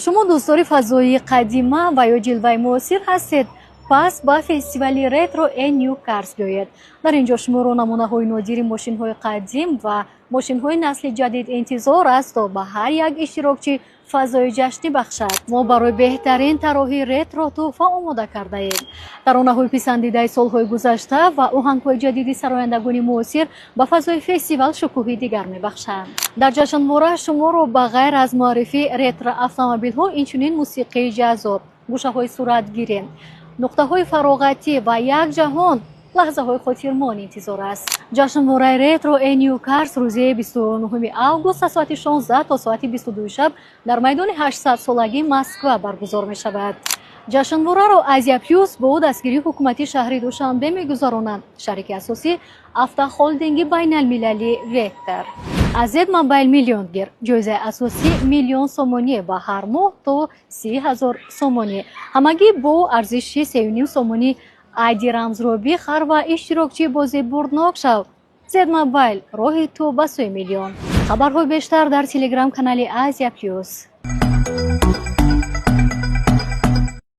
шумо дӯстдори фазоии қадима ва ё ҷилваи муосир ҳастед? пас ба фестивали ретро эн New Cars биёед. дар ин ҷо шуморо намунаҳои нодири мошинҳои қадим ва мошинҳои насли ҷадид интизор аст то ба ҳар як иштирокчӣ фазои ҷашнӣ бахшад. мо барои беҳтарин тароҳи ретро тӯҳфа омода кардаем. таронаҳои писандидаи солҳои гузашта ва оҳангҳои ҷадиди сарояндагони муосир ба фазои фестивал шукӯҳи дигар мебахшанд. дар ҷашнвора шуморо ба ғайр аз муаррифӣ ретро автомобилҳо инчунин мусиқии ҷаззоб, гӯшаҳои суратгирӣ, нуқтаҳои фароғатӣ ва якҷаҳон лаҳзаҳои хотирмон интизор аст. ҷашнвораи ретро эн New Cars рӯзи 29 август аз соати 16 то соати 22 шаб дар майдони 800-солагии Москва баргузор мешавад. ҷашнвораро Азия Плюс бо дастгирии ҳукумати шаҳри Душанбе мегузаронад. шарики асосӣ автохолдинги байналмилалӣ Vector. аз Z Mobile миллионгир, ҷоизаи асосӣ миллион сомонӣ ба ҳар моҳ то 30,000 сомонӣ. ҳамагӣ бо арзиши 3,5 сомонӣ айди рамзро бихар ва иштирокчии бозии бурднок шав. Z Mobile роҳи ту ба сӯи миллион. хабарҳои бештар дар телеграм канали Азия Плюс.